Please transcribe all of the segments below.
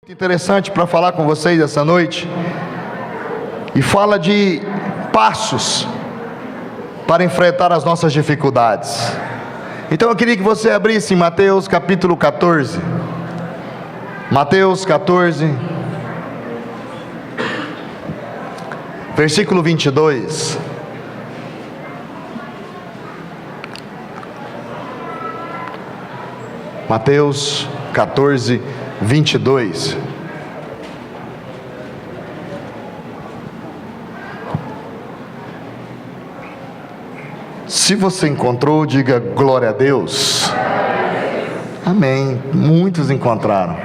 Interessante para falar com vocês essa noite, e fala de passos para enfrentar as nossas dificuldades. Então eu queria que você abrisse em Mateus capítulo 14. Mateus 14, versículo 22. Mateus 14, 22. Se você encontrou, diga glória a Deus. Amém. Muitos encontraram.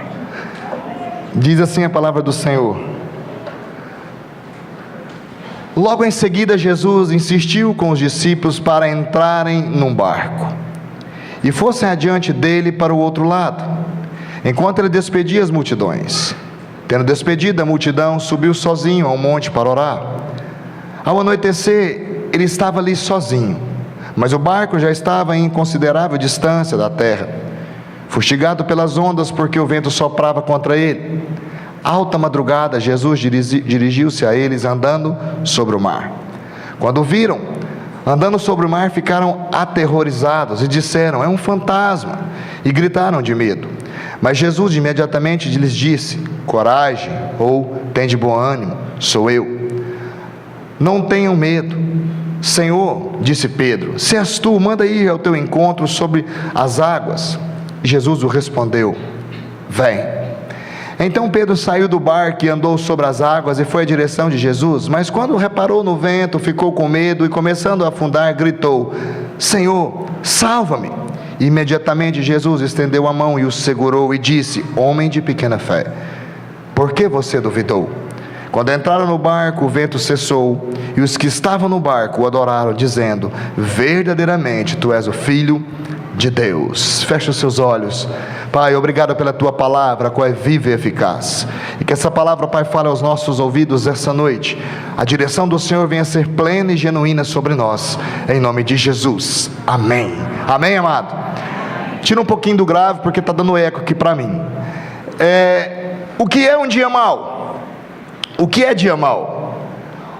Diz assim a palavra do Senhor: logo em seguida Jesus insistiu com os discípulos para entrarem num barco e fossem adiante dele para o outro lado, enquanto ele despedia as multidões. Tendo despedido a multidão, subiu sozinho ao monte para orar. Ao anoitecer, ele estava ali sozinho, mas o barco já estava em considerável distância da terra, fustigado pelas ondas, porque o vento soprava contra ele. Alta madrugada, Jesus dirigiu-se a eles andando sobre o mar. Quando o viram andando sobre o mar, ficaram aterrorizados e disseram: é um fantasma, e gritaram de medo. Mas Jesus imediatamente lhes disse: coragem, ou tende bom ânimo, sou eu, não tenham medo. Senhor, disse Pedro, se és tu, manda ir ao teu encontro sobre as águas. Jesus o respondeu: vem. Então Pedro saiu do barco e andou sobre as águas e foi à direção de Jesus, mas quando reparou no vento, ficou com medo e, começando a afundar, gritou: Senhor, salva-me. Imediatamente Jesus estendeu a mão e o segurou e disse: homem de pequena fé, por que você duvidou? Quando entraram no barco, o vento cessou, e os que estavam no barco o adoraram, dizendo: verdadeiramente tu és o Filho de Deus. Feche os seus olhos. Pai, obrigado pela tua palavra, qual é viva e eficaz, e que essa palavra, Pai, fale aos nossos ouvidos essa noite. A direção do Senhor venha ser plena e genuína sobre nós, em nome de Jesus, amém. Amém, amado? Tira um pouquinho do grave, porque está dando eco aqui para mim. O que é um dia mau? O que é dia mau?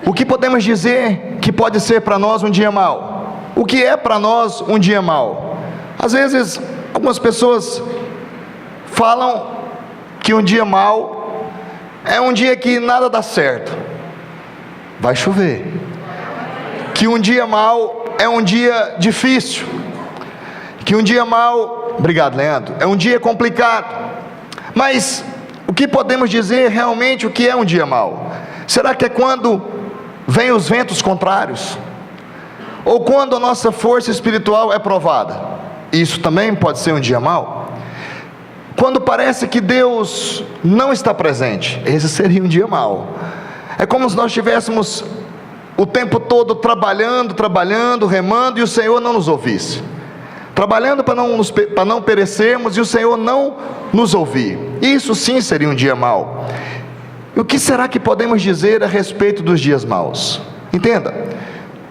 O que podemos dizer que pode ser para nós um dia mau? O que é para nós um dia mau? Às vezes, algumas pessoas falam que um dia mau é um dia que nada dá certo, vai chover. Que um dia mau é um dia difícil. Que um dia mau, obrigado, Leandro, é um dia complicado. Mas o que podemos dizer realmente o que é um dia mau? Será que é quando vêm os ventos contrários? Ou quando a nossa força espiritual é provada? Isso também pode ser um dia mau. Quando parece que Deus não está presente, esse seria um dia mau. É como se nós estivéssemos o tempo todo trabalhando, remando, e o Senhor não nos ouvisse. Trabalhando para não perecermos, e o Senhor não nos ouvir. Isso sim seria um dia mau. E o que será que podemos dizer a respeito dos dias maus? Entenda,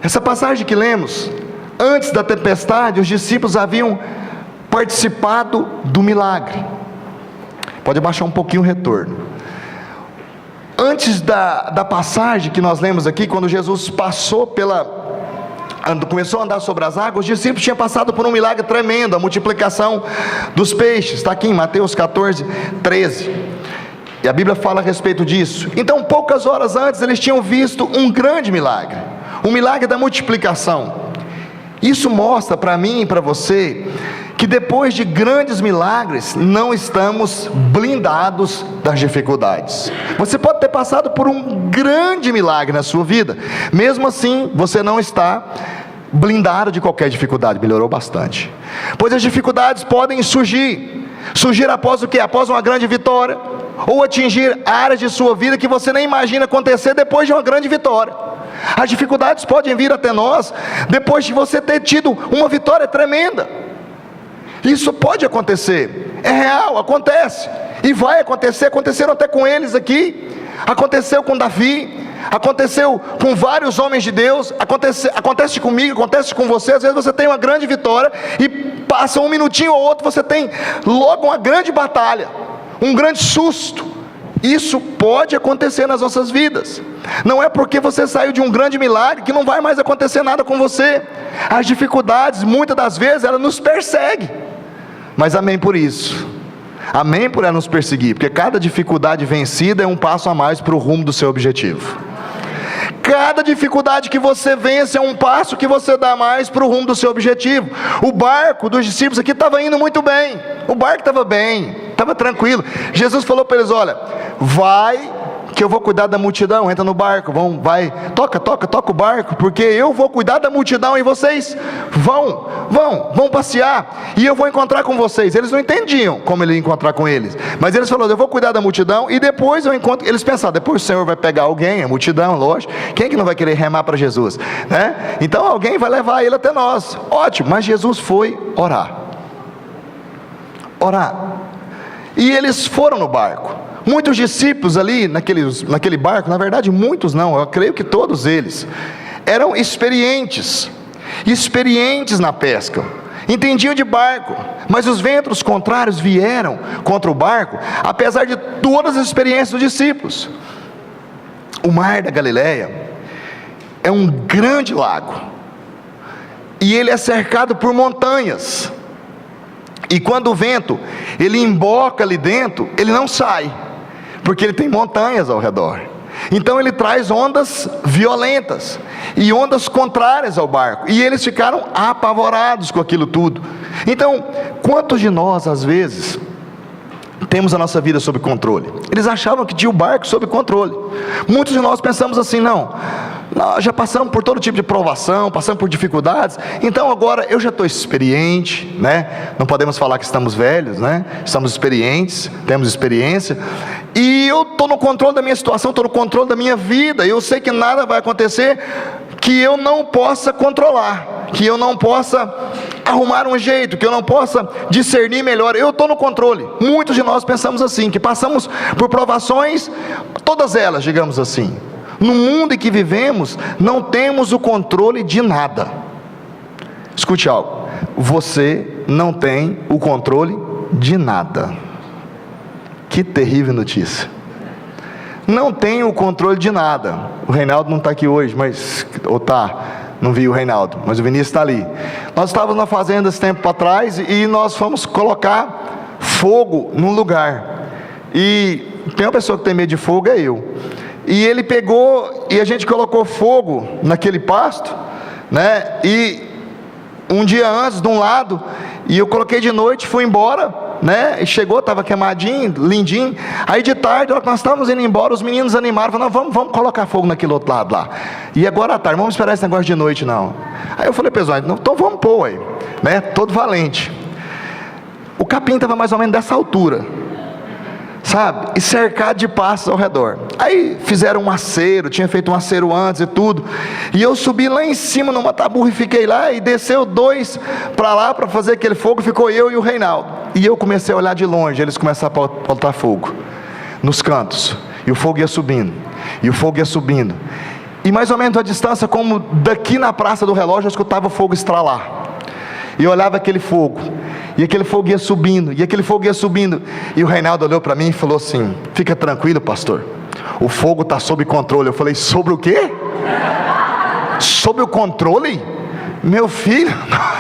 essa passagem que lemos, antes da tempestade, os discípulos haviam participado do milagre. Pode abaixar um pouquinho o retorno. Antes da passagem que nós lemos aqui, quando Jesus começou a andar sobre as águas, os discípulos tinham passado por um milagre tremendo, a multiplicação dos peixes. Está aqui em Mateus 14, 13. E a Bíblia fala a respeito disso. Então, poucas horas antes, eles tinham visto um grande milagre, o milagre da multiplicação. Isso mostra para mim e para você que depois de grandes milagres, não estamos blindados das dificuldades. Você pode ter passado por um grande milagre na sua vida, mesmo assim você não está blindado de qualquer dificuldade. Melhorou bastante. Pois as dificuldades podem surgir após o quê? Após uma grande vitória, ou atingir áreas de sua vida que você nem imagina acontecer depois de uma grande vitória. As dificuldades podem vir até nós depois de você ter tido uma vitória tremenda. Isso pode acontecer, é real, acontece, e vai acontecer. Aconteceram até com eles aqui, aconteceu com Davi, aconteceu com vários homens de Deus, acontece comigo, acontece com você. Às vezes você tem uma grande vitória, e passa um minutinho ou outro, você tem logo uma grande batalha, um grande susto, Isso pode acontecer nas nossas vidas. Não é porque você saiu de um grande milagre que não vai mais acontecer nada com você. As dificuldades, muitas das vezes, elas nos perseguem. Mas amém por isso. Amém por ela nos perseguir, porque cada dificuldade vencida é um passo a mais para o rumo do seu objetivo. Cada dificuldade que você vence é um passo que você dá mais para o rumo do seu objetivo. O barco dos discípulos aqui estava indo muito bem. O barco estava bem, estava tranquilo. Jesus falou para eles: olha, vai que eu vou cuidar da multidão, entra no barco, vai, toca o barco, porque eu vou cuidar da multidão e vocês vão passear, e eu vou encontrar com vocês. Eles não entendiam como ele ia encontrar com eles, mas eles falaram: eu vou cuidar da multidão, e depois eu encontro. Eles pensaram: depois o Senhor vai pegar alguém, a multidão, lógico, quem que não vai querer remar para Jesus, né? Então alguém vai levar ele até nós, ótimo. Mas Jesus foi orar, e eles foram no barco. Muitos discípulos ali naquele barco, na verdade muitos não, eu creio que todos eles eram experientes na pesca, entendiam de barco, mas os ventos contrários vieram contra o barco, apesar de todas as experiências dos discípulos. O mar da Galileia é um grande lago, e ele é cercado por montanhas, e quando o vento ele emboca ali dentro, ele não sai, porque ele tem montanhas ao redor. Então ele traz ondas violentas e ondas contrárias ao barco, e eles ficaram apavorados com aquilo tudo. Então, quantos de nós às vezes temos a nossa vida sob controle? Eles achavam que tinha o barco sob controle. Muitos de nós pensamos assim: não, nós já passamos por todo tipo de provação, passamos por dificuldades, então agora eu já estou experiente, né? Não podemos falar que estamos velhos, né? Estamos experientes, temos experiência, e eu estou no controle da minha situação, estou no controle da minha vida, eu sei que nada vai acontecer que eu não possa controlar, que eu não possa arrumar um jeito, que eu não possa discernir melhor, eu estou no controle. Muitos de nós pensamos assim, que passamos por provações, todas elas, digamos assim. No mundo em que vivemos, não temos o controle de nada. Escute algo: você não tem o controle de nada. Que terrível notícia. Não tem o controle de nada. O Reinaldo não está aqui hoje, mas não vi o Reinaldo, mas o Vinícius está ali. Nós estávamos na fazenda esse tempo atrás, e nós fomos colocar fogo num lugar, e tem uma pessoa que tem medo de fogo, é eu. E ele pegou, e a gente colocou fogo naquele pasto, né? E um dia antes, de um lado, e eu coloquei de noite, fui embora, né? E chegou, estava queimadinho, lindinho. Aí de tarde, nós estávamos indo embora, os meninos animaram, falaram: não, vamos colocar fogo naquele outro lado lá. E agora à tarde, vamos esperar esse negócio de noite não. Aí eu falei: pessoal, então vamos pôr aí, né? Todo valente. O capim estava mais ou menos dessa altura, sabe, e cercado de pastos ao redor. Aí fizeram um aceiro, tinha feito um aceiro antes e tudo, e eu subi lá em cima numa taburra e fiquei lá, e desceu dois para lá para fazer aquele fogo, ficou eu e o Reinaldo, e eu comecei a olhar de longe, eles começaram a botar fogo nos cantos, e o fogo ia subindo, e mais ou menos a distância, como daqui na Praça do Relógio, eu escutava o fogo estralar, e eu olhava aquele fogo, e aquele fogo ia subindo, e o Reinaldo olhou para mim e falou assim: fica tranquilo, pastor, o fogo está sob controle. Eu falei: sobre o quê? Sob o controle? Meu filho,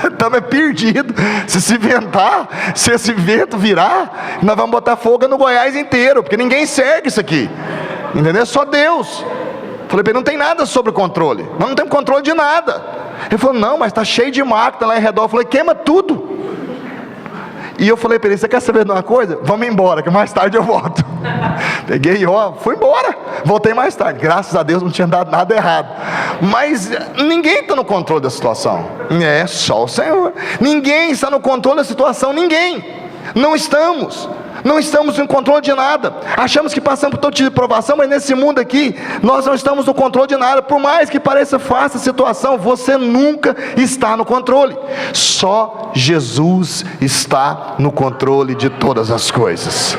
estamos perdidos. Se esse vento virar, nós vamos botar fogo no Goiás inteiro, porque ninguém cerca isso aqui, entendeu? Só Deus. Falei para ele: não tem nada sobre controle, nós não temos controle de nada. Ele falou: não, mas está cheio de máquina lá em redor. Eu falei: queima tudo. E eu falei para ele: você quer saber de uma coisa? Vamos embora, que mais tarde eu volto. Peguei, fui embora, voltei mais tarde, graças a Deus não tinha dado nada errado. Mas ninguém está no controle da situação, é só o Senhor. Ninguém está no controle da situação, ninguém. Não estamos em controle de nada. Achamos que passamos por todo tipo de provação, mas nesse mundo aqui, nós não estamos no controle de nada. Por mais que pareça fácil a situação, você nunca está no controle. Só Jesus está no controle de todas as coisas.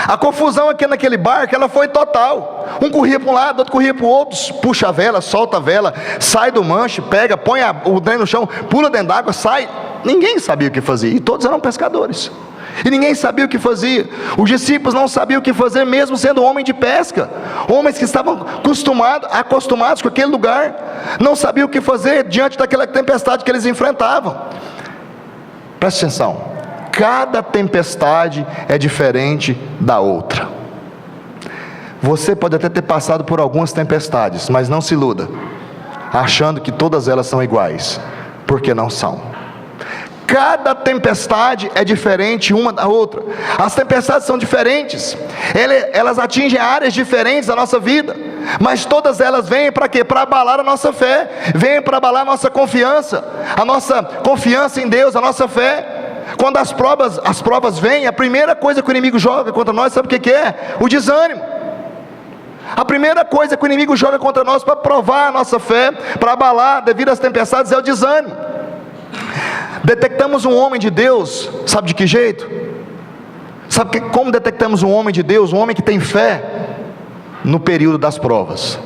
A confusão aqui naquele barco, ela foi total. Um corria para um lado, outro corria para o outro, puxa a vela, solta a vela, sai do manche, pega, põe o trem no chão, pula dentro d'água, sai. Ninguém sabia o que fazer, e todos eram pescadores. e ninguém sabia o que fazia. Os discípulos não sabiam o que fazer, mesmo sendo homem de pesca, homens que estavam acostumados com aquele lugar, não sabiam o que fazer diante daquela tempestade que eles enfrentavam. Preste atenção, cada tempestade é diferente da outra. Você pode até ter passado por algumas tempestades, mas não se iluda, achando que todas elas são iguais, porque não são. Cada tempestade é diferente uma da outra. As tempestades são diferentes, elas atingem áreas diferentes da nossa vida, mas todas elas vêm para quê? Para abalar a nossa fé, vêm para abalar a nossa confiança em Deus, a nossa fé. Quando as provas vêm, a primeira coisa que o inimigo joga contra nós, sabe o que é? O desânimo. A primeira coisa que o inimigo joga contra nós para provar a nossa fé, para abalar devido às tempestades, é o desânimo. Detectamos um homem de Deus, sabe de que jeito? Como detectamos um homem de Deus, um homem que tem fé? No período das provas.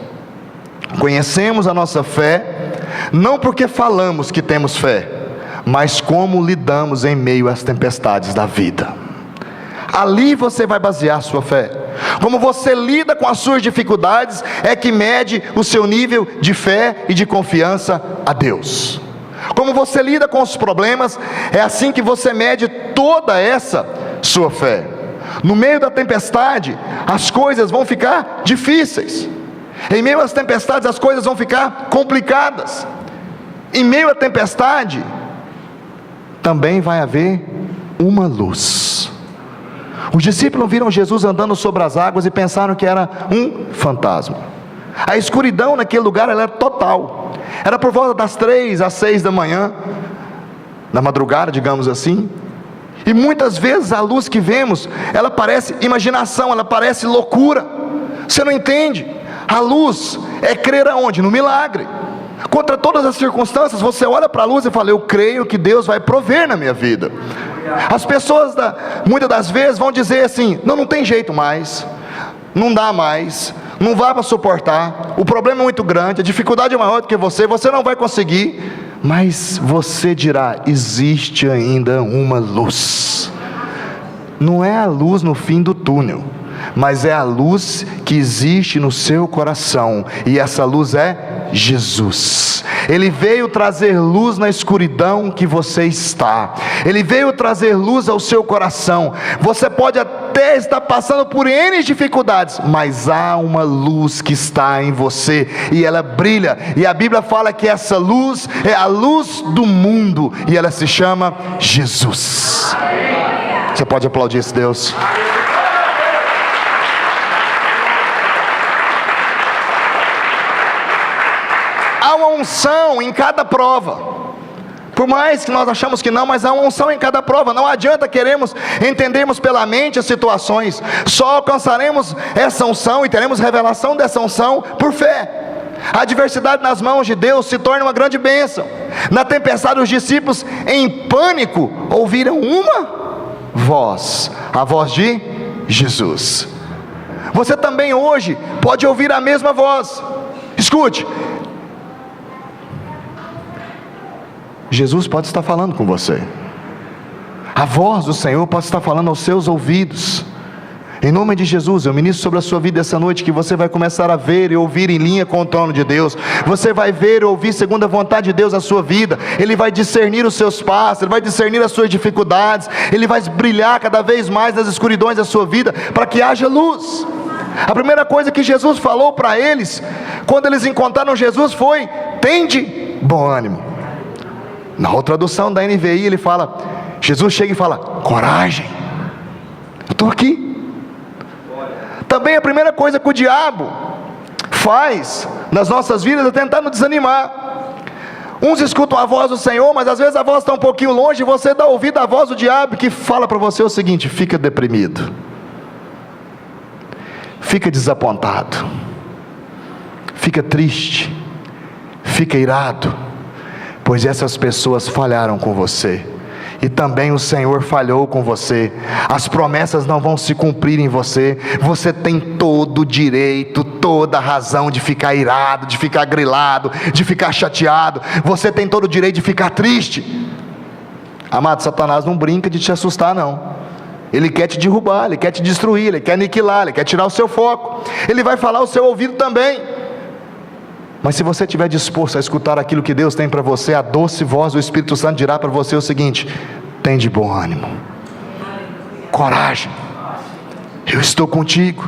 Conhecemos a nossa fé, não porque falamos que temos fé, mas como lidamos em meio às tempestades da vida. Ali você vai basear a sua fé. Como você lida com as suas dificuldades é que mede o seu nível de fé e de confiança a Deus. Como você lida com os problemas, é assim que você mede toda essa sua fé. No meio da tempestade, as coisas vão ficar difíceis. Em meio às tempestades, as coisas vão ficar complicadas. Em meio à tempestade, também vai haver uma luz. Os discípulos viram Jesus andando sobre as águas e pensaram que era um fantasma. A escuridão naquele lugar era total. Era por volta das 3 às 6 da manhã, na madrugada, digamos assim. E muitas vezes a luz que vemos, ela parece imaginação, ela parece loucura. Você não entende? A luz é crer aonde? No milagre. Contra todas as circunstâncias, você olha para a luz e fala: eu creio que Deus vai prover na minha vida. As pessoas muitas das vezes vão dizer assim: não tem jeito mais, não dá mais, não vai para suportar, o problema é muito grande, a dificuldade é maior do que você não vai conseguir. Mas você dirá: existe ainda uma luz. Não é a luz no fim do túnel, mas é a luz que existe no seu coração, e essa luz é Jesus. Ele veio trazer luz na escuridão que você está. Ele veio trazer luz ao seu coração. Você pode até estar passando por N dificuldades, mas há uma luz que está em você, e ela brilha, e a Bíblia fala que essa luz é a luz do mundo, e ela se chama Jesus. Você pode aplaudir esse Deus? Há uma unção em cada prova. Por mais que nós achamos que não, mas há uma unção em cada prova. Não adianta queremos entendermos pela mente as situações. Só alcançaremos essa unção e teremos revelação dessa unção por fé. A adversidade nas mãos de Deus se torna uma grande bênção. Na tempestade, os discípulos, em pânico, ouviram uma voz, a voz de Jesus. Você também hoje pode ouvir a mesma voz. Escute, Jesus pode estar falando com você. A voz do Senhor pode estar falando aos seus ouvidos. Em nome de Jesus, eu ministro sobre a sua vida essa noite, que você vai começar a ver e ouvir em linha com o trono de Deus. Você vai ver e ouvir segundo a vontade de Deus a sua vida. Ele vai discernir os seus passos, Ele vai discernir as suas dificuldades, Ele vai brilhar cada vez mais nas escuridões da sua vida, para que haja luz. A primeira coisa que Jesus falou para eles, quando eles encontraram Jesus, foi: tende bom ânimo. Na outra tradução da NVI, ele fala, Jesus chega e fala: coragem, eu estou aqui. Também a primeira coisa que o diabo faz nas nossas vidas é tentar nos desanimar. Uns escutam a voz do Senhor, mas às vezes a voz está um pouquinho longe, e você dá ouvido à voz do diabo, que fala para você o seguinte: fica deprimido, fica desapontado, fica triste, fica irado, pois essas pessoas falharam com você, e também o Senhor falhou com você. As promessas não vão se cumprir em você. Você tem todo o direito, toda a razão de ficar irado, de ficar grilado, de ficar chateado. Você tem todo o direito de ficar triste. Amado, Satanás não brinca de te assustar não. ele quer te derrubar, ele quer te destruir, ele quer aniquilar, ele quer tirar o seu foco, ele vai falar ao seu ouvido também. Mas se você estiver disposto a escutar aquilo que Deus tem para você, a doce voz do Espírito Santo dirá para você o seguinte: tem de bom ânimo, coragem, eu estou contigo,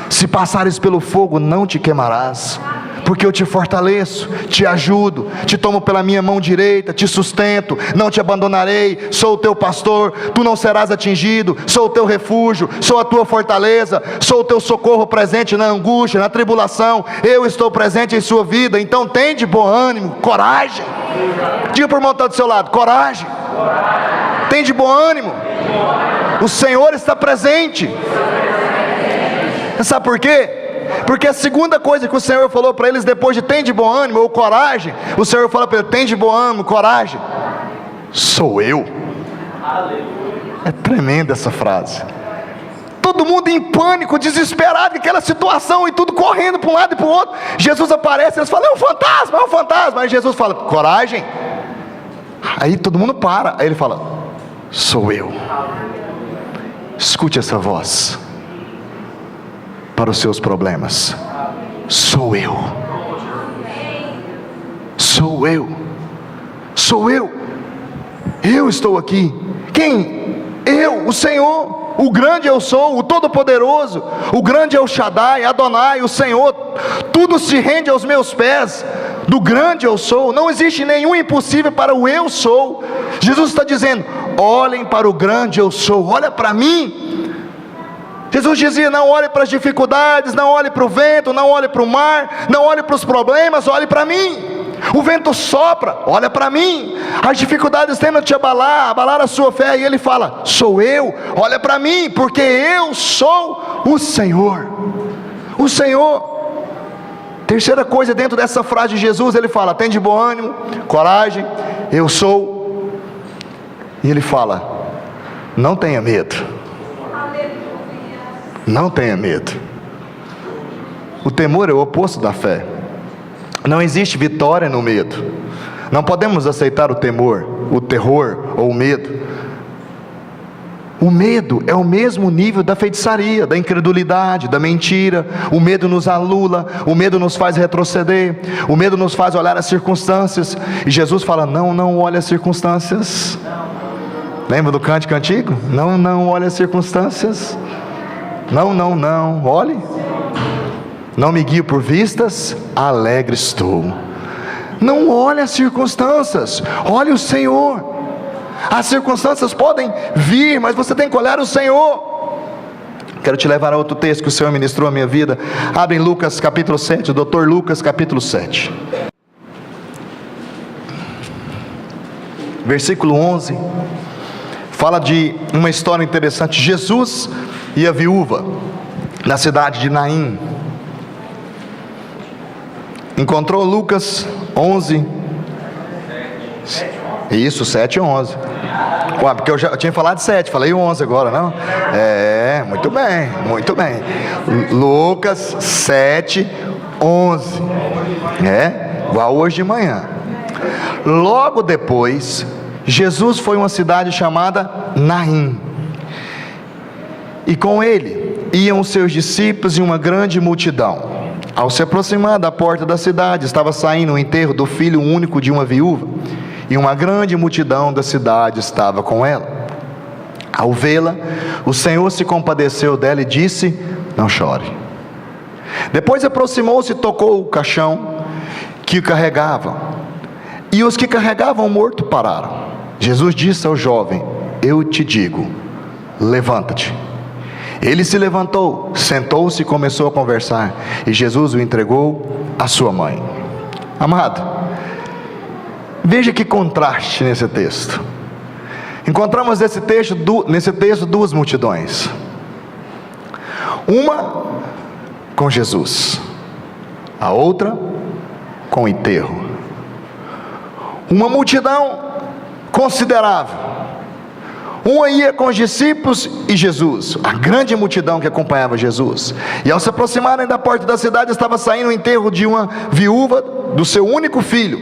se passares pelo fogo não te queimarás, porque eu te fortaleço, te ajudo, te tomo pela minha mão direita, te sustento, não te abandonarei, sou o teu pastor, tu não serás atingido, sou o teu refúgio, sou a tua fortaleza, sou o teu socorro presente na angústia, na tribulação, eu estou presente em sua vida. Então tem de bom ânimo, coragem. Diga para o irmão que está do seu lado: coragem. Tem de bom ânimo, o Senhor está presente. Sabe por quê? Porque a segunda coisa que o Senhor falou para eles depois de tem de bom ânimo ou coragem, o Senhor fala para eles: tem de bom ânimo, coragem, sou eu. É tremenda essa frase. Todo mundo em pânico, desesperado com aquela situação e tudo correndo para um lado e para o outro. Jesus aparece, eles falam: é um fantasma, é um fantasma. Aí Jesus fala: coragem. Aí todo mundo para, aí ele fala: sou eu. Escute essa voz para os seus problemas: sou eu, sou eu, sou eu, eu estou aqui. Quem? Eu, o Senhor, o grande eu sou, o todo-poderoso, o grande é o Shaddai, Adonai, o Senhor. Tudo se rende aos meus pés, do grande eu sou. Não existe nenhum impossível para o eu sou. Jesus está dizendo: olhem para o grande eu sou, olha para mim. Jesus dizia: não olhe para as dificuldades, não olhe para o vento, não olhe para o mar, não olhe para os problemas, olhe para mim. O vento sopra, olha para mim. As dificuldades tentam te abalar a sua fé, e ele fala: sou eu, olha para mim, porque eu sou o Senhor. O Senhor. Terceira coisa dentro dessa frase de Jesus, ele fala: tem de bom ânimo, coragem, eu sou. E ele fala: não tenha medo. Não tenha medo. O temor é o oposto da fé. Não existe vitória no medo. Não podemos aceitar o temor, o terror ou o medo. O medo é o mesmo nível da feitiçaria, da incredulidade, da mentira. O medo nos anula, o medo nos faz retroceder, o medo nos faz olhar as circunstâncias. E Jesus fala: não olhe as circunstâncias. Lembra do cântico antigo? Não olhe as circunstâncias. Não, olhe. Não me guio por vistas, alegre estou. Não olhe as circunstâncias, olhe o Senhor. As circunstâncias podem vir, mas você tem que olhar o Senhor. Quero te levar a outro texto que o Senhor ministrou a minha vida. Abre em Lucas capítulo 7, Dr. Lucas capítulo 7, versículo 11. Fala de uma história interessante. Jesus e a viúva na cidade de Naim. Encontrou Lucas 11. Isso, 7 e 11. Ué, porque eu já tinha falado de 7, falei 11 agora, não? Muito bem. Lucas 7, 11. Igual hoje de manhã. Logo depois, Jesus foi a uma cidade chamada Naim, e com ele iam os seus discípulos e uma grande multidão. Ao se aproximar da porta da cidade, estava saindo o enterro do filho único de uma viúva, e uma grande multidão da cidade estava com ela. Ao vê-la, o Senhor se compadeceu dela e disse: não chore. Depois aproximou-se e tocou o caixão que carregavam, e os que carregavam o morto pararam. Jesus disse ao jovem: eu te digo, levanta-te. Ele se levantou, sentou-se e começou a conversar, e Jesus o entregou à sua mãe. Amado, veja que contraste nesse texto. Encontramos nesse texto duas multidões. Uma com Jesus, a outra com o enterro. Uma multidão considerável. Uma ia com os discípulos e Jesus, a grande multidão que acompanhava Jesus. E ao se aproximarem da porta da cidade, estava saindo o enterro de uma viúva do seu único filho.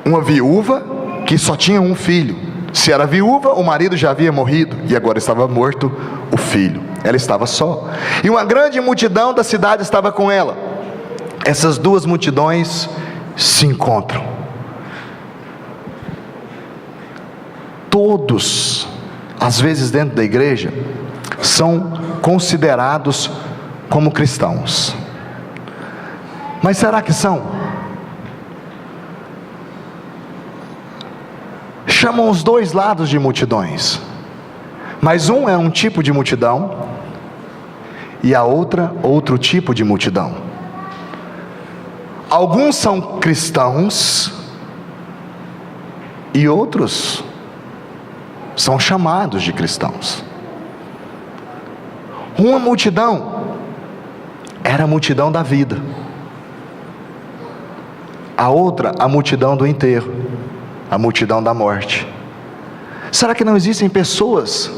Uma viúva que só tinha um filho. Se era viúva, o marido já havia morrido, e agora estava morto o filho. Ela estava só, e uma grande multidão da cidade estava com ela. Essas duas multidões se encontram. Todos, às vezes dentro da igreja, são considerados como cristãos. Mas será que são? Chamam os dois lados de multidões, mas um é um tipo de multidão e a outra outro tipo de multidão. Alguns são cristãos e outros são chamados de cristãos. Uma multidão era a multidão da vida, a outra a multidão do enterro, a multidão da morte. Será que não existem pessoas,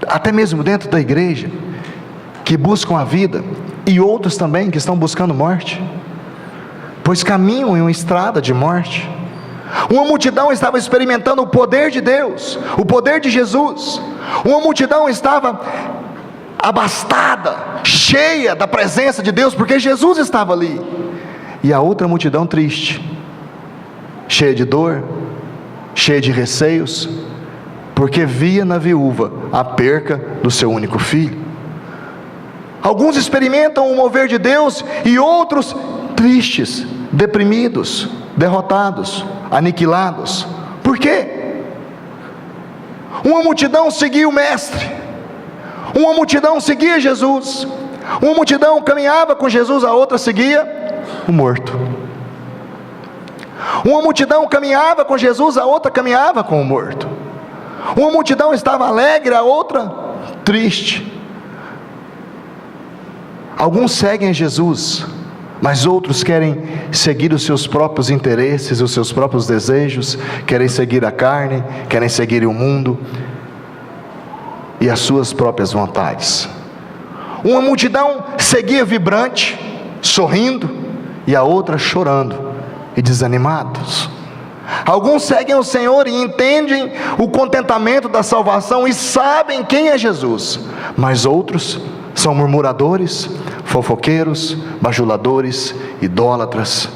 até mesmo dentro da igreja, que buscam a vida, e outros também que estão buscando morte, pois caminham em uma estrada de morte? Uma multidão estava experimentando o poder de Deus, o poder de Jesus. Uma multidão estava abastada, cheia da presença de Deus, porque Jesus estava ali. E a outra multidão triste, cheia de dor, cheia de receios, porque via na viúva a perca do seu único filho. Alguns experimentam o mover de Deus e outros tristes, deprimidos, derrotados, aniquilados. Por quê? Uma multidão seguia o Mestre, uma multidão seguia Jesus, uma multidão caminhava com Jesus, a outra seguia o morto. Uma multidão caminhava com Jesus, a outra caminhava com o morto. Uma multidão estava alegre, a outra triste. Alguns seguem Jesus, mas outros querem seguir os seus próprios interesses, os seus próprios desejos, querem seguir a carne, querem seguir o mundo e as suas próprias vontades. Uma multidão seguia vibrante, sorrindo, e a outra chorando e desanimados. Alguns seguem o Senhor e entendem o contentamento da salvação e sabem quem é Jesus, mas outros são murmuradores, fofoqueiros, bajuladores, idólatras,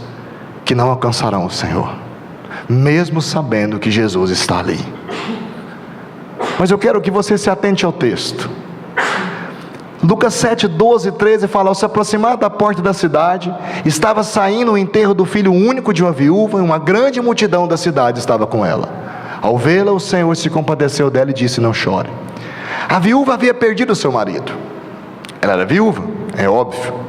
que não alcançarão o Senhor, mesmo sabendo que Jesus está ali. Mas eu quero que você se atente ao texto. Lucas 7, 12 e 13 fala: ao se aproximar da porta da cidade, estava saindo o enterro do filho único de uma viúva, e uma grande multidão da cidade estava com ela. Ao vê-la, o Senhor se compadeceu dela e disse: não chore. A viúva havia perdido seu marido. Ela era viúva, é óbvio.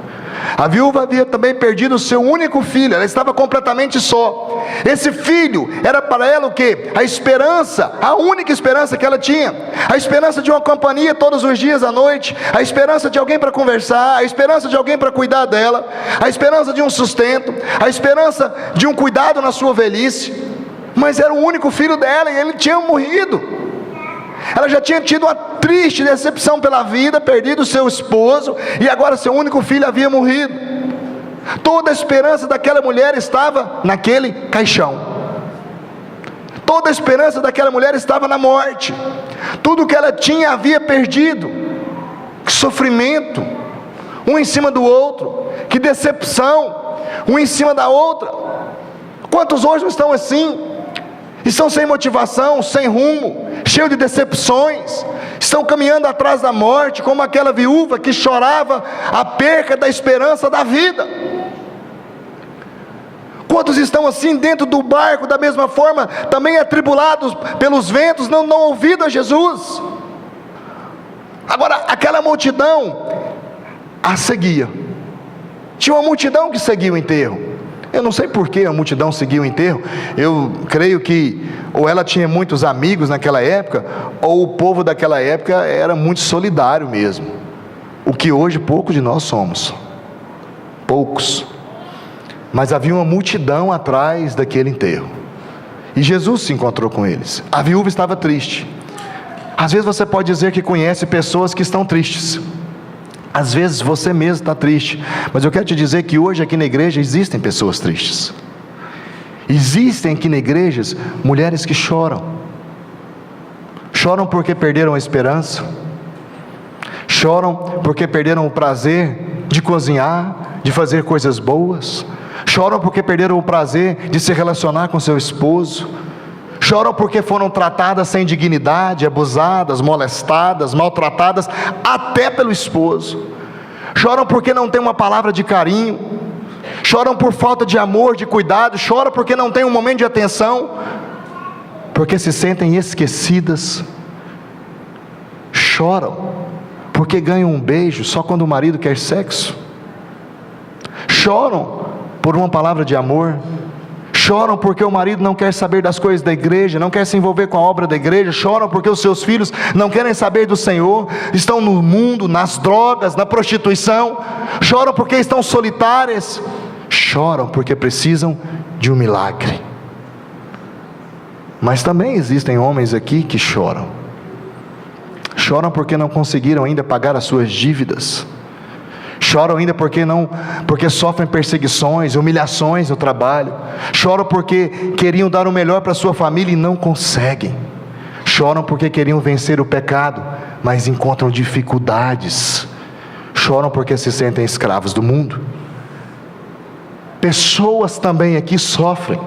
A viúva havia também perdido o seu único filho, ela estava completamente só. Esse filho era para ela o quê? A esperança, a única esperança que ela tinha. A esperança de uma companhia todos os dias à noite, a esperança de alguém para conversar, a esperança de alguém para cuidar dela, a esperança de um sustento, a esperança de um cuidado na sua velhice. Mas era o único filho dela e ele tinha morrido. Ela já tinha tido uma triste decepção pela vida, perdido seu esposo, e agora seu único filho havia morrido. Toda a esperança daquela mulher estava naquele caixão. Toda a esperança daquela mulher estava na morte. Tudo que ela tinha havia perdido. Que sofrimento, um em cima do outro. Que decepção, um em cima da outra. Quantos hoje não estão assim? Estão sem motivação, sem rumo, cheios de decepções, estão caminhando atrás da morte, como aquela viúva que chorava a perca da esperança da vida. Quantos estão assim dentro do barco, da mesma forma, também atribulados pelos ventos, não ouvindo a Jesus? Agora, aquela multidão a seguia. Tinha uma multidão que seguia o enterro. Eu não sei por que a multidão seguia o enterro. Eu creio que ou ela tinha muitos amigos naquela época, ou o povo daquela época era muito solidário mesmo. O que hoje poucos de nós somos. Poucos. Mas havia uma multidão atrás daquele enterro. E Jesus se encontrou com eles. A viúva estava triste. Às vezes você pode dizer que conhece pessoas que estão tristes. Às vezes você mesmo está triste, mas eu quero te dizer que hoje aqui na igreja existem pessoas tristes. Existem aqui na igreja mulheres que choram, choram porque perderam a esperança, choram porque perderam o prazer de cozinhar, de fazer coisas boas, choram porque perderam o prazer de se relacionar com seu esposo, choram porque foram tratadas sem dignidade, abusadas, molestadas, maltratadas, até pelo esposo, choram porque não tem uma palavra de carinho, choram por falta de amor, de cuidado, choram porque não tem um momento de atenção, porque se sentem esquecidas, choram porque ganham um beijo só quando o marido quer sexo, choram por uma palavra de amor, choram porque o marido não quer saber das coisas da igreja, não quer se envolver com a obra da igreja, choram porque os seus filhos não querem saber do Senhor, estão no mundo, nas drogas, na prostituição, choram porque estão solitárias, choram porque precisam de um milagre. Mas também existem homens aqui que choram porque não conseguiram ainda pagar as suas dívidas, choram ainda porque sofrem perseguições, humilhações no trabalho, choram porque queriam dar o melhor para a sua família e não conseguem, choram porque queriam vencer o pecado, mas encontram dificuldades, choram porque se sentem escravos do mundo. Pessoas também aqui sofrem,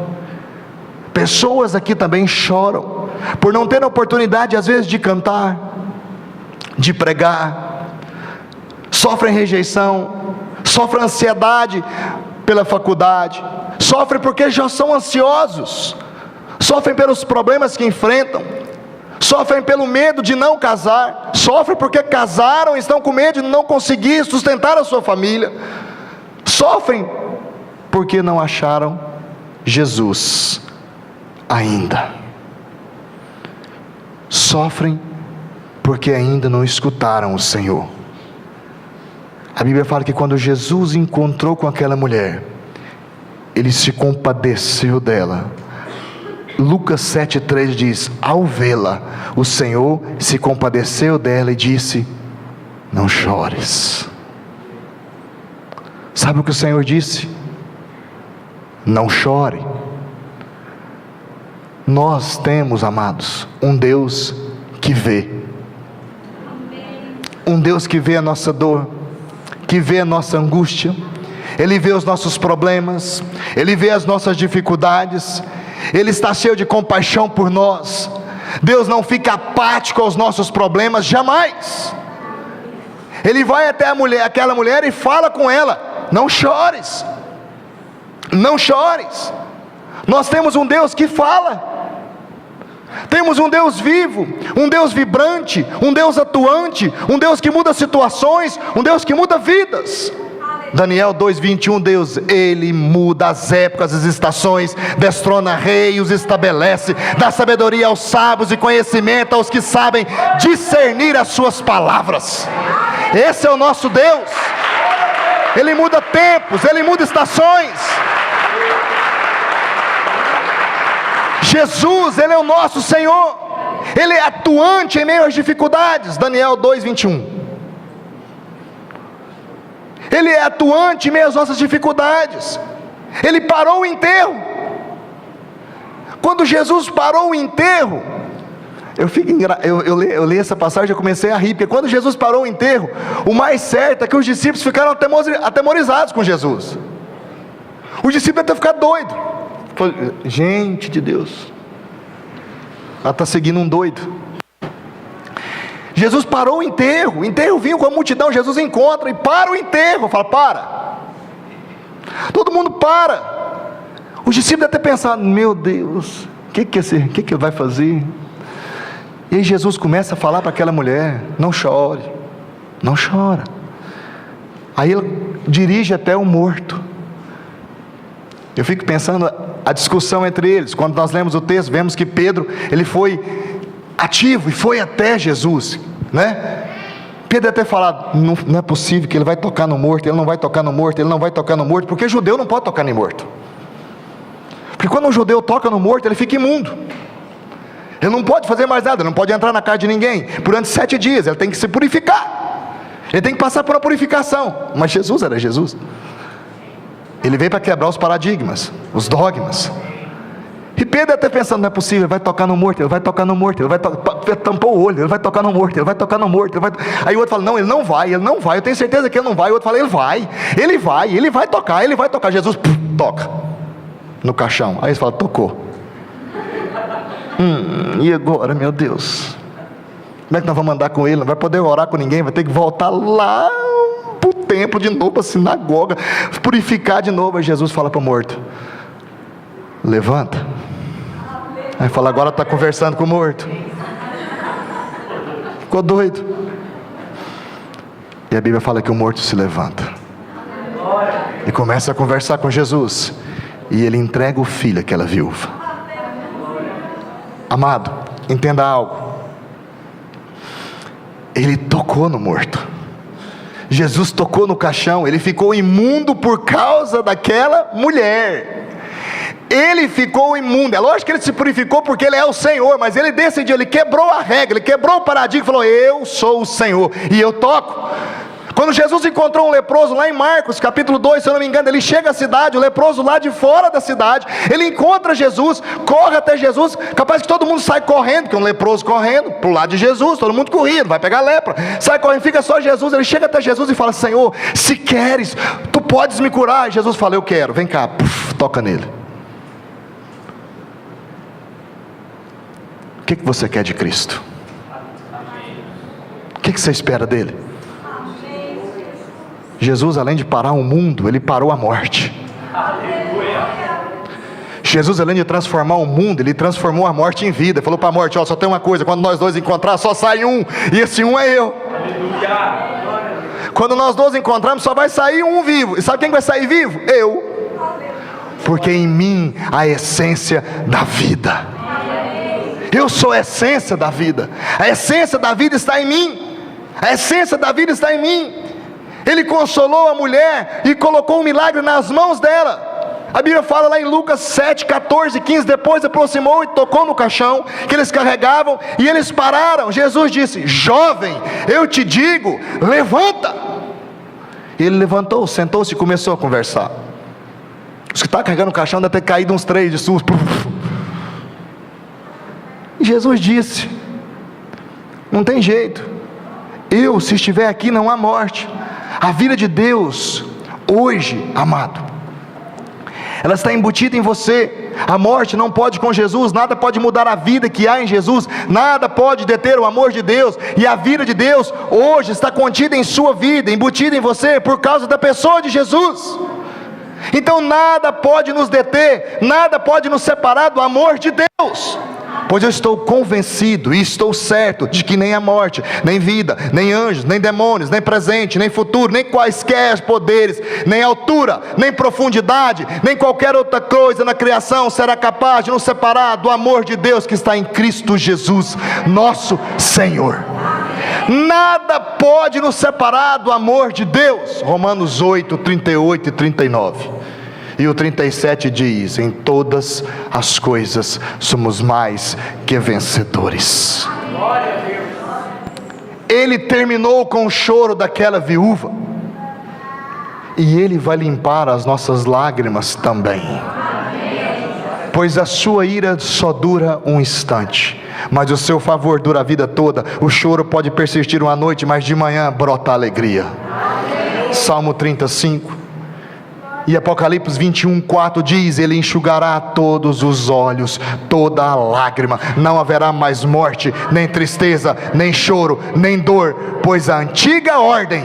pessoas aqui também choram, por não ter a oportunidade às vezes de cantar, de pregar, sofrem rejeição, sofrem ansiedade pela faculdade, sofrem porque já são ansiosos, sofrem pelos problemas que enfrentam, sofrem pelo medo de não casar, sofrem porque casaram e estão com medo de não conseguir sustentar a sua família, sofrem porque não acharam Jesus ainda, sofrem porque ainda não escutaram o Senhor. A Bíblia fala que quando Jesus encontrou com aquela mulher, Ele se compadeceu dela. Lucas 7,3 diz: ao vê-la, o Senhor se compadeceu dela e disse: não chores. Sabe o que o Senhor disse? Não chore. Nós temos, amados, um Deus que vê, um Deus que vê a nossa dor, que vê a nossa angústia, Ele vê os nossos problemas, Ele vê as nossas dificuldades, Ele está cheio de compaixão por nós. Deus não fica apático aos nossos problemas, jamais. Ele vai até aquela mulher e fala com ela: não chores, não chores. Nós temos um Deus que fala, temos um Deus vivo, um Deus vibrante, um Deus atuante, um Deus que muda situações, um Deus que muda vidas. Daniel 2,21, Deus, Ele muda as épocas, as estações, destrona rei e os estabelece, dá sabedoria aos sábios e conhecimento aos que sabem discernir as suas palavras. Esse é o nosso Deus. Ele muda tempos, Ele muda estações. Jesus, Ele é o nosso Senhor, Ele é atuante em meio às dificuldades. Daniel 2,21, Ele é atuante em meio às nossas dificuldades. Ele parou o enterro. Quando Jesus parou o enterro, eu li essa passagem e comecei a rir, porque quando Jesus parou o enterro, o mais certo é que os discípulos ficaram atemorizados com Jesus. Os discípulos até ficaram doidos. Gente de Deus, ela está seguindo um doido. Jesus parou o enterro vinha com a multidão, Jesus encontra e para o enterro, fala: para. Todo mundo para. Os discípulos até pensaram: meu Deus, o que ele vai fazer? E aí Jesus começa a falar para aquela mulher: não chore, não chora. Aí ele dirige até o morto. Eu fico pensando a discussão entre eles. Quando nós lemos o texto, vemos que Pedro, ele foi ativo e foi até Jesus, né? Pedro até falar: não é possível que ele vai tocar no morto, ele não vai tocar no morto, ele não vai tocar no morto, porque judeu não pode tocar nem morto. Porque quando um judeu toca no morto, ele fica imundo. Ele não pode fazer mais nada, ele não pode entrar na casa de ninguém durante 7 dias, ele tem que se purificar, ele tem que passar por uma purificação. Mas Jesus era Jesus. Ele veio para quebrar os paradigmas, os dogmas. E Pedro até pensando, não é possível, ele vai tocar no morto, ele vai tocar no morto, ele vai tampou o olho, ele vai tocar no morto, ele vai tocar no morto, Aí o outro fala, não, ele não vai, eu tenho certeza que ele não vai. O outro fala, ele vai tocar. Jesus toca no caixão. Aí ele fala, tocou. E agora, meu Deus, como é que nós vamos andar com ele? Não vai poder orar com ninguém, vai ter que voltar lá para o templo de novo, para a sinagoga, purificar de novo. Aí Jesus fala para o morto, levanta. Aí fala, agora está conversando com o morto. Ficou doido. E a Bíblia fala que o morto se levanta e começa a conversar com Jesus. E ele entrega o filho àquela viúva. Amado, entenda algo. Ele tocou no morto. Jesus tocou no caixão. Ele ficou imundo por causa daquela mulher. Ele ficou imundo. É lógico que ele se purificou porque ele é o Senhor, mas ele decidiu, ele quebrou a regra, ele quebrou o paradigma, falou, eu sou o Senhor e eu toco. Quando Jesus encontrou um leproso lá em Marcos capítulo 2, se eu não me engano, ele chega à cidade, o leproso lá de fora da cidade, ele encontra Jesus, corre até Jesus, capaz que todo mundo sai correndo, que um leproso correndo para o lado de Jesus, todo mundo correndo, vai pegar lepra, sai correndo, fica só Jesus. Ele chega até Jesus e fala, Senhor, se queres, tu podes me curar. E Jesus fala, eu quero, vem cá, toca nele. O que você quer de Cristo? O que você espera dele? Jesus, além de parar o mundo, ele parou a morte. Jesus, além de transformar o mundo, ele transformou a morte em vida. Ele falou para a morte, só tem uma coisa, quando nós dois encontrar, só sai um, e esse um é eu. Quando nós dois encontrarmos, só vai sair um vivo. E sabe quem vai sair vivo? Eu. Porque em mim a essência da vida. Eu sou a essência da vida. A essência da vida está em mim. A essência da vida está em mim. Ele consolou a mulher e colocou um milagre nas mãos dela. A Bíblia fala lá em Lucas 7, 14, 15, depois aproximou e tocou no caixão que eles carregavam, e eles pararam. Jesus disse, jovem, eu te digo, levanta. E ele levantou, sentou-se e começou a conversar. Os que estavam carregando o caixão devem ter caído uns 3 de susto. E Jesus disse, não tem jeito, se estiver aqui não há morte. A vida de Deus, hoje, amado, ela está embutida em você. A morte não pode com Jesus, nada pode mudar a vida que há em Jesus, nada pode deter o amor de Deus, e a vida de Deus, hoje, está contida em sua vida, embutida em você, por causa da pessoa de Jesus. Então nada pode nos deter, nada pode nos separar do amor de Deus. Pois eu estou convencido e estou certo de que nem a morte, nem vida, nem anjos, nem demônios, nem presente, nem futuro, nem quaisquer poderes, nem altura, nem profundidade, nem qualquer outra coisa na criação será capaz de nos separar do amor de Deus que está em Cristo Jesus, nosso Senhor. Nada pode nos separar do amor de Deus. Romanos 8, 38 e 39. E o 37 diz, em todas as coisas somos mais que vencedores. Ele terminou com o choro daquela viúva, e Ele vai limpar as nossas lágrimas também. Pois a sua ira só dura um instante, mas o seu favor dura a vida toda. O choro pode persistir uma noite, mas de manhã brota a alegria. Salmo 35 e Apocalipse 21, 4 diz, Ele enxugará todos os olhos, toda a lágrima, não haverá mais morte, nem tristeza, nem choro, nem dor, pois a antiga ordem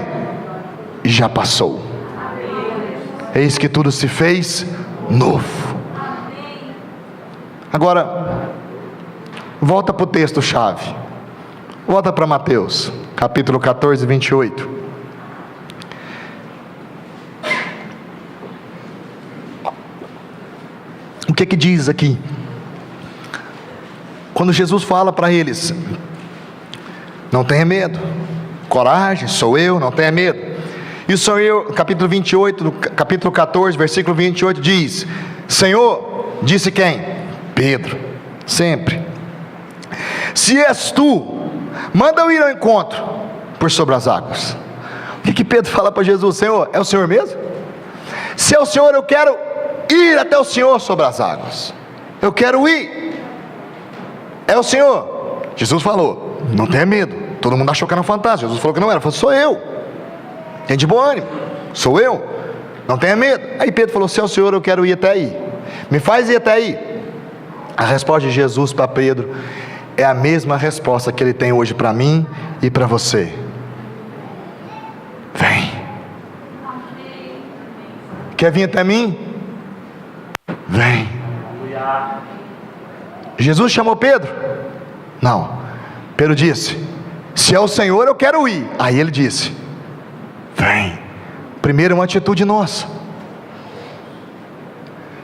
já passou. Eis que tudo se fez novo. Agora, volta para o texto-chave, volta para Mateus, capítulo 14, 28. O que diz aqui? Quando Jesus fala para eles, não tenha medo, coragem, sou eu, não tenha medo. E sou eu, capítulo 28, capítulo 14, versículo 28 diz, Senhor, disse quem? Pedro, sempre. Se és tu, manda eu ir ao encontro por sobre as águas. O que Pedro fala para Jesus? Senhor, é o Senhor mesmo? Se é o Senhor, eu quero ir até o Senhor sobre as águas. eu quero ir. É o Senhor. Jesus falou: não tenha medo. Todo mundo achou que era um fantasma. Jesus falou que não era. Ele falou: sou eu. Tem de bom ânimo, sou eu. Não tenha medo. Aí Pedro falou: se é o Senhor, eu quero ir até aí. Me faz ir até aí. A resposta de Jesus para Pedro é a mesma resposta que Ele tem hoje para mim e para você. Vem. Quer vir até mim? Vem. Jesus chamou Pedro? Não. Pedro disse: se é o Senhor, eu quero ir. Aí ele disse: vem. Primeiro, uma atitude nossa.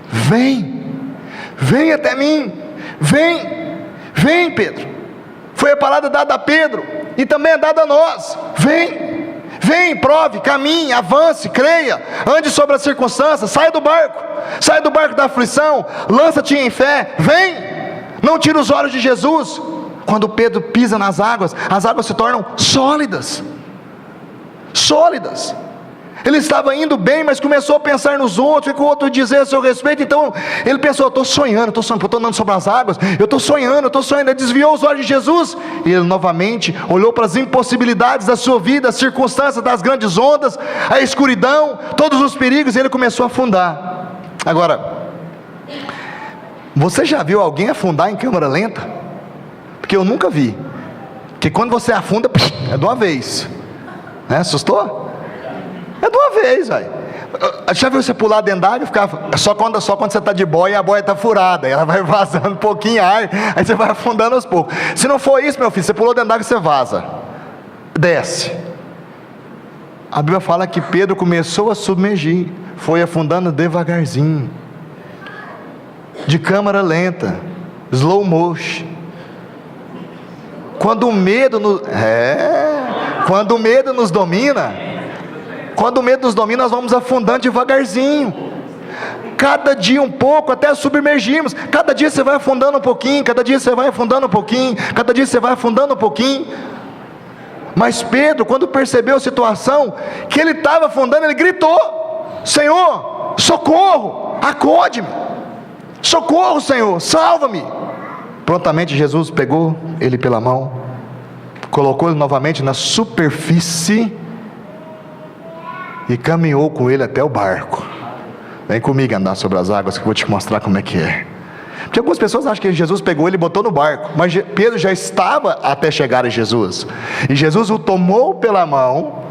Vem. Vem até mim. Vem. Vem, Pedro. Foi a palavra dada a Pedro e também é dada a nós. Vem. Vem, prove, caminhe, avance, creia, ande sobre as circunstâncias, saia do barco da aflição, lança-te em fé, vem, não tira os olhos de Jesus. Quando Pedro pisa nas águas, as águas se tornam sólidas, ele estava indo bem, mas começou a pensar nos outros, e com o outro dizer a seu respeito. Então ele pensou: eu estou sonhando, estou andando sobre as águas, eu estou sonhando, ele desviou os olhos de Jesus, e ele novamente olhou para as impossibilidades da sua vida, as circunstâncias das grandes ondas, a escuridão, todos os perigos, e ele começou a afundar. Agora, você já viu alguém afundar em câmera lenta? Porque eu nunca vi. Porque quando você afunda, é de uma vez, né? Assustou? É de uma vez, velho. Já viu você pular dentro d'água e ficar só quando você está de boia e a boia está furada, e ela vai vazando um pouquinho ar, aí você vai afundando aos poucos. Se não for isso, meu filho, você pulou dentro d'água e você vaza, desce. A Bíblia fala que Pedro começou a submergir, foi afundando devagarzinho, de câmera lenta, slow motion. Quando o medo nos domina, nós vamos afundando devagarzinho, cada dia um pouco, até submergirmos. Cada dia você vai afundando um pouquinho, cada dia você vai afundando um pouquinho, cada dia você vai afundando um pouquinho. Mas Pedro, quando percebeu a situação, que ele estava afundando, ele gritou: Senhor, socorro, acode-me, socorro, Senhor, salva-me. Prontamente Jesus pegou ele pela mão, colocou ele novamente na superfície e caminhou com ele até o barco. Vem comigo andar sobre as águas, que eu vou te mostrar como é que é. Porque algumas pessoas acham que Jesus pegou ele e botou no barco, mas Pedro já estava até chegar a Jesus, e Jesus o tomou pela mão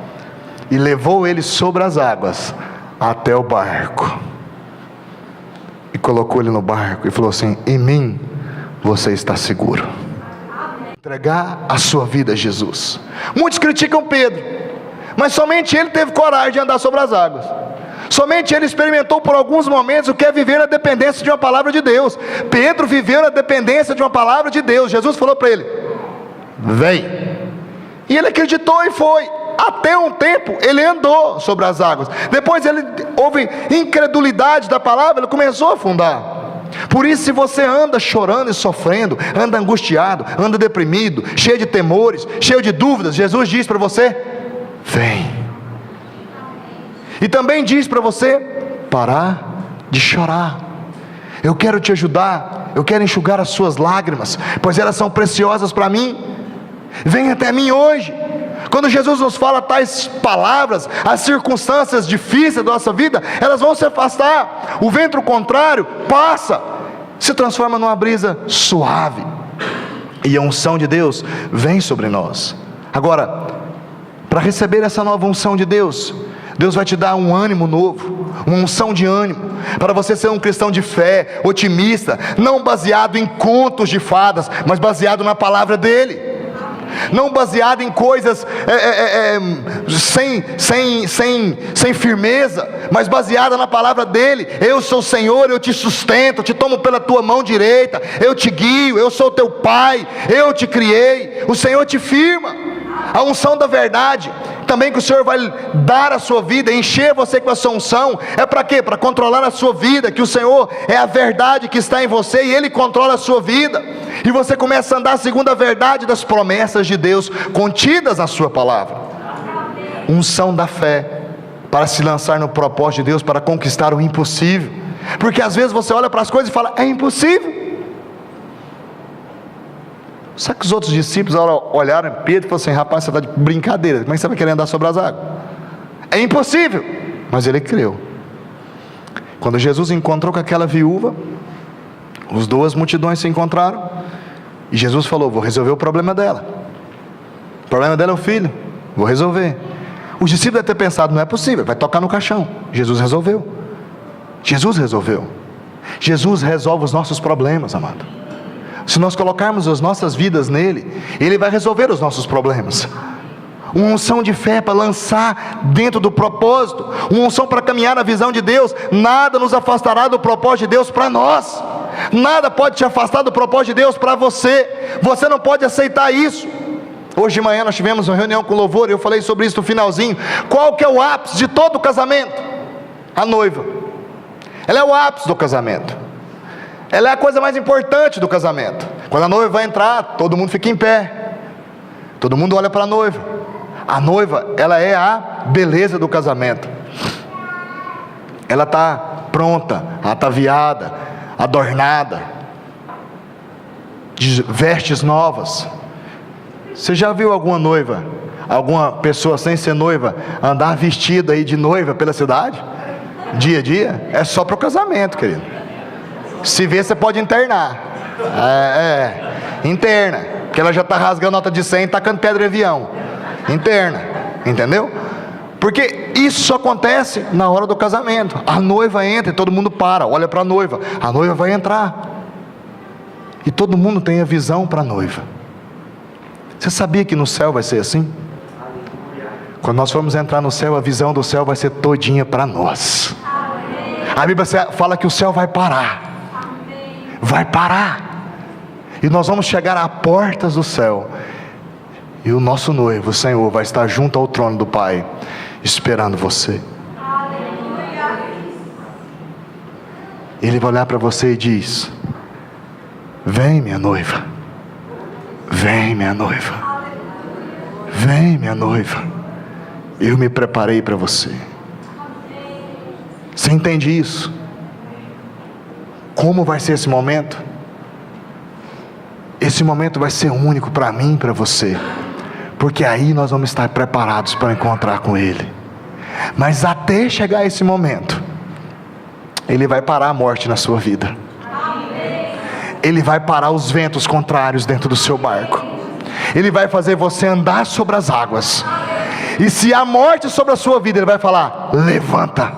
e levou ele sobre as águas até o barco, e colocou ele no barco e falou assim: em mim você está seguro. Entregar a sua vida a Jesus. Muitos criticam Pedro, mas somente ele teve coragem de andar sobre as águas. Somente ele experimentou por alguns momentos o que é viver na dependência de uma palavra de Deus. Pedro viveu na dependência de uma palavra de Deus. Jesus falou para ele: vem. E ele acreditou e foi. Até um tempo ele andou sobre as águas. Depois houve incredulidade da palavra, ele começou a afundar. Por isso, se você anda chorando e sofrendo, anda angustiado, anda deprimido, cheio de temores, cheio de dúvidas, Jesus diz para você: vem. E também diz para você parar de chorar. Eu quero te ajudar, eu quero enxugar as suas lágrimas, pois elas são preciosas para mim. Vem até mim hoje. Quando Jesus nos fala tais palavras, as circunstâncias difíceis da nossa vida, elas vão se afastar. O vento contrário passa, se transforma numa brisa suave, e a unção de Deus vem sobre nós. Agora, para receber essa nova unção de Deus, Deus vai te dar um ânimo novo, uma unção de ânimo, para você ser um cristão de fé, otimista, não baseado em contos de fadas, mas baseado na palavra dEle. Não baseado em coisas sem firmeza, mas baseada na palavra dEle. Eu sou o Senhor, eu te sustento, te tomo pela tua mão direita, eu te guio, eu sou teu Pai, eu te criei. O Senhor te firma. A unção da verdade também que o Senhor vai dar à sua vida, encher você com a sua unção, é para quê? Para controlar a sua vida, que o Senhor é a verdade que está em você, e Ele controla a sua vida, e você começa a andar segundo a verdade das promessas de Deus, contidas na sua palavra. Unção da fé, para se lançar no propósito de Deus, para conquistar o impossível, porque às vezes você olha para as coisas e fala: é impossível. Só que os outros discípulos olharam Pedro e falaram assim: rapaz, você está de brincadeira, como é que você vai querer andar sobre as águas? É impossível. Mas ele creu. Quando Jesus encontrou com aquela viúva, as duas multidões se encontraram, e Jesus falou: vou resolver o problema dela. O problema dela é o filho, vou resolver. Os discípulos devem ter pensado: não é possível, vai tocar no caixão. Jesus resolveu. Jesus resolveu. Jesus resolve os nossos problemas, amado. Se nós colocarmos as nossas vidas nele, ele vai resolver os nossos problemas. Uma unção de fé para lançar dentro do propósito, uma unção para caminhar na visão de Deus. Nada nos afastará do propósito de Deus para nós. Nada pode te afastar do propósito de Deus para você. Você não pode aceitar isso. Hoje de manhã nós tivemos uma reunião com o louvor e eu falei sobre isso no finalzinho. Qual que é o ápice de todo o casamento? A noiva. Ela é o ápice do casamento. Ela é a coisa mais importante do casamento. Quando a noiva vai entrar, todo mundo fica em pé. Todo mundo olha para a noiva. A noiva, ela é a beleza do casamento. Ela está pronta, ataviada, adornada, de vestes novas. Você já viu alguma noiva, alguma pessoa sem ser noiva, andar vestida aí de noiva pela cidade? Dia a dia? É só para o casamento, querido. Se vê, você pode internar. Interna. Porque ela já está rasgando nota de 100 e tacando pedra em avião. Interna. Entendeu? Porque isso acontece na hora do casamento. A noiva entra e todo mundo para, olha para a noiva. A noiva vai entrar. E todo mundo tem a visão para a noiva. Você sabia que no céu vai ser assim? Quando nós formos entrar no céu, a visão do céu vai ser todinha para nós. A Bíblia fala que o céu vai parar. Vai parar. E nós vamos chegar às portas do céu. E o nosso noivo, o Senhor, vai estar junto ao trono do Pai, esperando você. Ele vai olhar para você e diz: vem, minha noiva. Vem, minha noiva. Vem, minha noiva. Eu me preparei para você. Você entende isso? Como vai ser esse momento? Esse momento vai ser único para mim e para você, porque aí nós vamos estar preparados para encontrar com Ele. Mas até chegar esse momento, Ele vai parar a morte na sua vida. Ele vai parar os ventos contrários dentro do seu barco. Ele vai fazer você andar sobre as águas. E se há morte sobre a sua vida, Ele vai falar: levanta,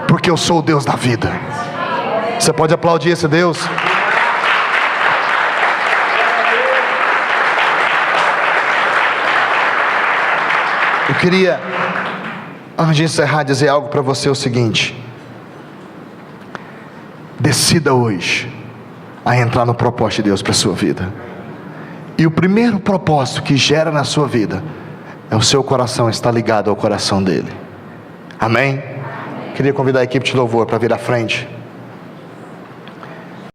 porque eu sou o Deus da vida. Você pode aplaudir esse Deus? Eu queria, antes de encerrar, dizer algo para você: o seguinte: decida hoje a entrar no propósito de Deus para a sua vida. E o primeiro propósito que gera na sua vida é o seu coração estar ligado ao coração dele. Amém? Queria convidar a equipe de louvor para vir à frente.